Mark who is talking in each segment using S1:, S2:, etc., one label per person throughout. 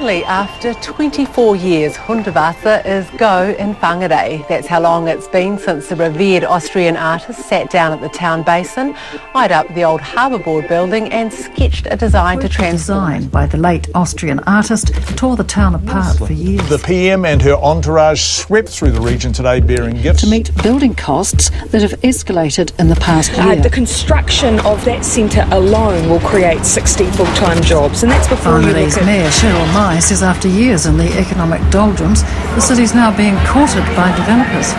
S1: Finally, after 24 years, Hundertwasser is go in Whangarei. That's how long it's been since the revered Austrian artist sat down at the town basin, eyed up the old harbourboard building and sketched a design to transform.
S2: Design by the late Austrian artist tore the town apart for years.
S3: The PM and her entourage swept through the region today bearing gifts.
S2: To meet building costs that have escalated in the past year.
S4: The construction of that centre alone will create 60 full-time jobs, and that's before you look
S2: Whangarei's
S4: at...
S2: Mayor Cheryl Mai says after years in the economic doldrums, the city's now being courted by developers.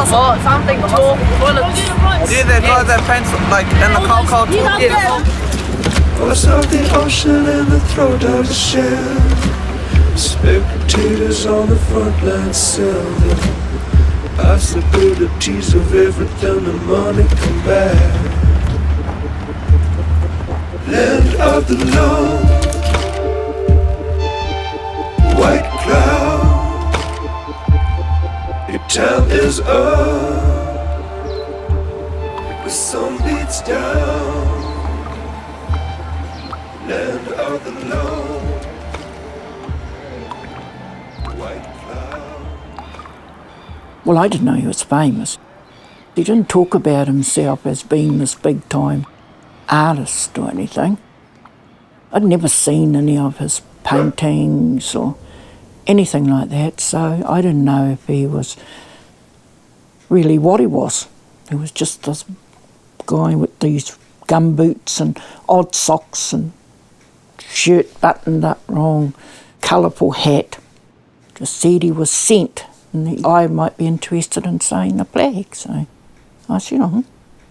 S5: Oh, something tall. Yeah, they got their pants like in the cold
S6: Force of the ocean and the throat of the shell. Spectators on the front line seldom. Possibilities of everything the money come back. Land of the lone white cloud. Your time is up. The sun beats down. Land of the lone white cloud.
S7: Well, I didn't know he was famous. He didn't talk about himself as being this big-time artist or anything. I'd never seen any of his paintings or anything like that, so I didn't know if he was really what he was. He was just this guy with these gumboots and odd socks and shirt buttoned up wrong, colourful hat. Just said he was sent and I might be interested in saying the flag, so I said,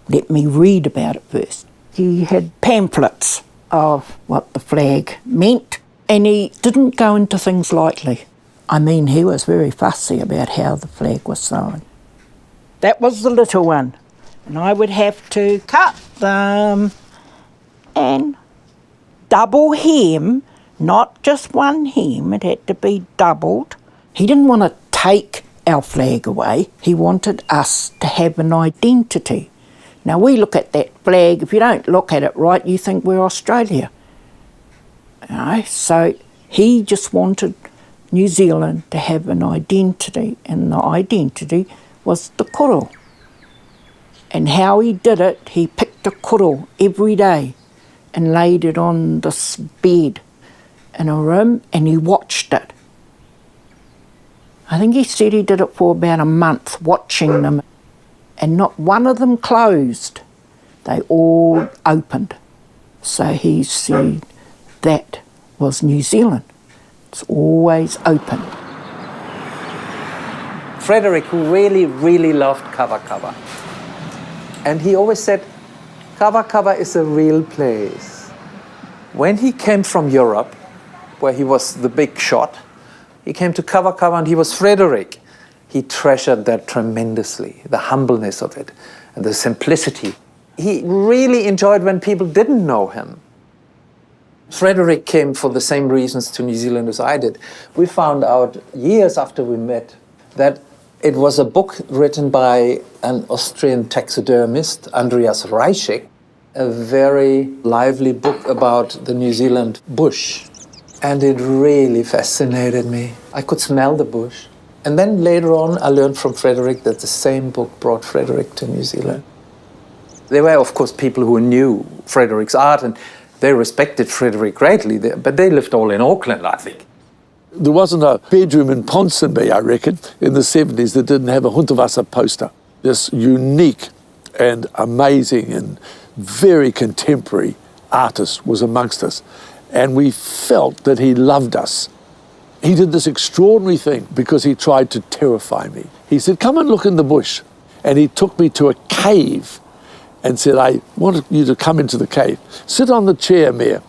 S7: let me read about it first. He had pamphlets of what the flag meant, and he didn't go into things lightly. I mean, he was very fussy about how the flag was sewn. That was the little one, and I would have to cut them and double hem, not just one hem, it had to be doubled. He didn't want to take our flag away, he wanted us to have an identity. Now, we look at that flag, if you don't look at it right, you think we're Australia. You know? So he just wanted New Zealand to have an identity, and the identity was the koro. And how he did it, he picked a koro every day and laid it on this bed in a room, and he watched it. I think he said he did it for about a month, watching them. And not one of them closed. They all opened. So he said that was New Zealand. It's always open.
S8: Friedrich really, really loved Kava. And he always said, Kava is a real place. When he came from Europe, where he was the big shot, he came to Kava and he was Friedrich. He treasured that tremendously, the humbleness of it and the simplicity. He really enjoyed when people didn't know him. Friedrich came for the same reasons to New Zealand as I did. We found out years after we met that it was a book written by an Austrian taxidermist, Andreas Friedrich, a very lively book about the New Zealand bush. And it really fascinated me. I could smell the bush. And then later on, I learned from Friedrich that the same book brought Friedrich to New Zealand. There were, of course, people who knew Friedrich's art, and they respected Friedrich greatly, but they lived all in Auckland, I think.
S9: There wasn't a bedroom in Ponsonby, I reckon, in the 70s that didn't have a Hundertwasser poster. This unique and amazing and very contemporary artist was amongst us, and we felt that he loved us. He did this extraordinary thing because he tried to terrify me. He said, come and look in the bush. And he took me to a cave and said, I want you to come into the cave. Sit on the chair, Mayor.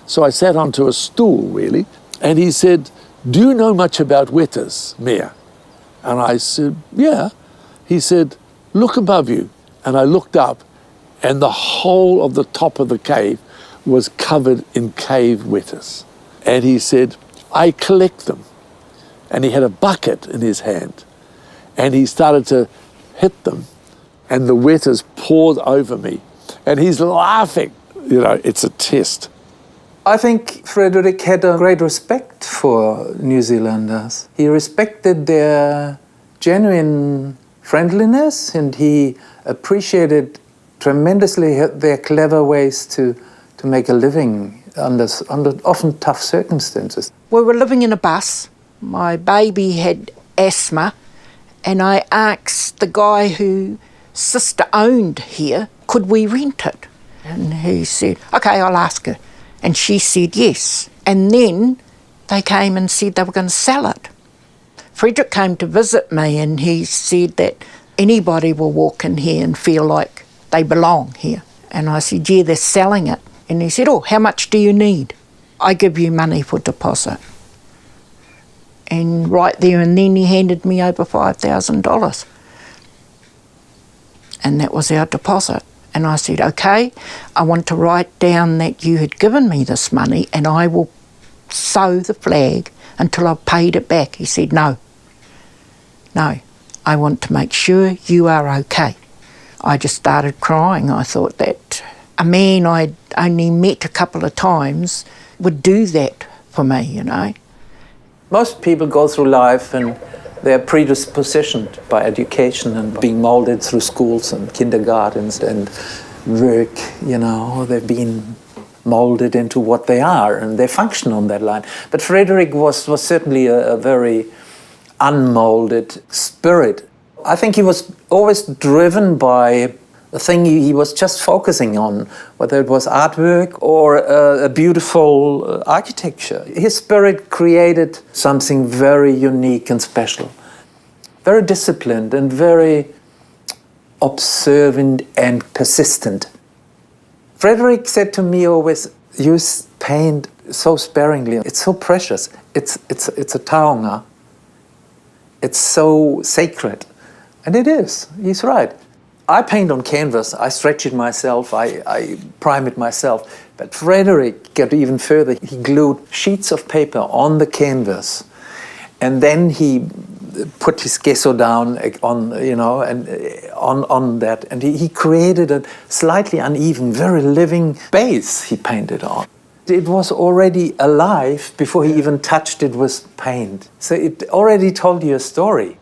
S9: So I sat onto a stool, really. And he said, do you know much about wetters, Mayor? And I said, yeah. He said, look above you. And I looked up, and the whole of the top of the cave was covered in cave wetters. And he said, I collect them. And he had a bucket in his hand. And he started to hit them. And the wetters poured over me. And he's laughing. You know, it's a test.
S8: I think Friedrich had a great respect for New Zealanders. He respected their genuine friendliness, and he appreciated tremendously their clever ways to make a living under often tough circumstances.
S7: We were living in a bus. My baby had asthma, and I asked the guy whose sister owned here, could we rent it? And he said, okay, I'll ask her. And she said yes. And then they came and said they were going to sell it. Friedrich came to visit me, and he said that anybody will walk in here and feel like they belong here. And I said, yeah, they're selling it. And he said, oh, how much do you need? I give you money for deposit. And right there and then he handed me over $5,000. And that was our deposit. And I said, okay, I want to write down that you had given me this money and I will sew the flag until I've paid it back. He said, no, I want to make sure you are okay. I just started crying. I thought that a man I'd only met a couple of times would do that for me, you know.
S8: Most people go through life and they're predispositioned by education and being molded through schools and kindergartens and work, you know. They've been molded into what they are and they function on that line. But Friedrich was certainly a very unmolded spirit. I think he was always driven by a thing he was just focusing on, whether it was artwork or a beautiful architecture. His spirit created something very unique and special. Very disciplined and very observant and persistent. Friedrich said to me always, use paint so sparingly. It's so precious. It's a taonga. It's so sacred. And it is. He's right. I paint on canvas. I stretch it myself. I prime it myself. But Friedrich got even further. He glued sheets of paper on the canvas, and then he put his gesso down on, you know, and on that, and he created a slightly uneven, very living base he painted on. It was already alive before he even touched it with paint. So it already told you a story.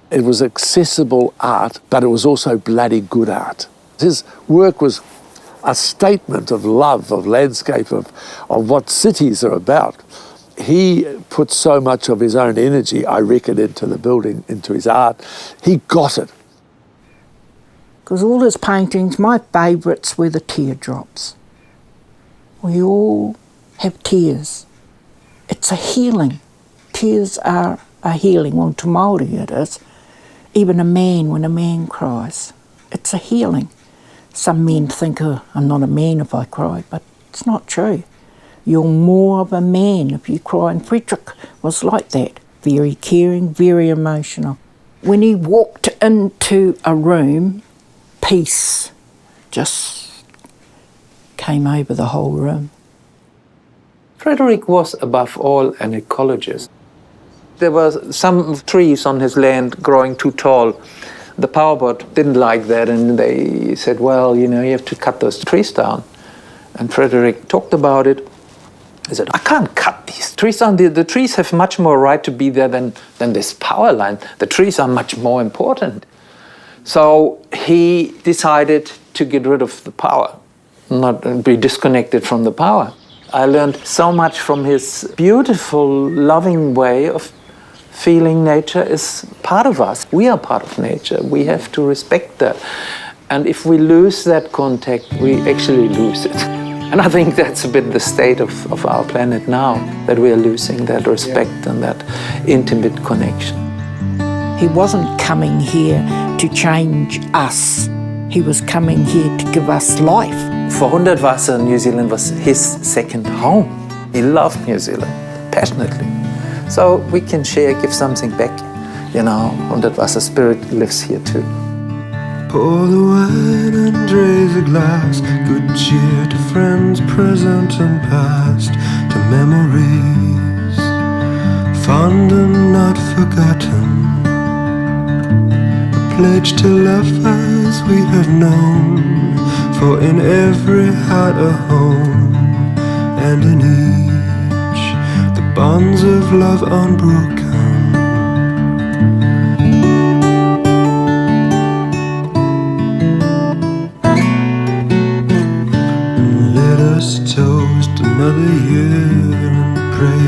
S9: It was accessible art, but it was also bloody good art. His work was a statement of love, of landscape, of what cities are about. He put so much of his own energy, I reckon, into the building, into his art. He got it.
S7: Because all his paintings, my favourites were the teardrops. We all have tears. It's a healing. Tears are a healing. Well, to Māori it is. Even a man, when a man cries, it's a healing. Some men think, oh, I'm not a man if I cry, but it's not true. You're more of a man if you cry. And Friedrich was like that. Very caring, very emotional. When he walked into a room, peace just came over the whole room.
S8: Friedrich was, above all, an ecologist. There were some trees on his land growing too tall. The power board didn't like that, and they said, well, you know, you have to cut those trees down. And Friedrich talked about it. He said, I can't cut these trees down. The trees have much more right to be there than this power line. The trees are much more important. So he decided to get rid of the power, not be disconnected from the power. I learned so much from his beautiful, loving way of feeling nature is part of us. We are part of nature. We have to respect that. And if we lose that contact, we actually lose it. And I think that's a bit the state of our planet now, that we are losing that respect and that intimate connection.
S7: He wasn't coming here to change us. He was coming here to give us life.
S8: For Hundertwasser, New Zealand was his second home. He loved New Zealand passionately. So we can share, give something back. You know, Hundertwasser spirit lives here too.
S6: Pour the wine and raise a glass. Good cheer to friends present and past, to memories fond and not forgotten. A pledge to lovers we have known, for in every heart a home, and in each the bonds of love unbroken. Let us toast another year and pray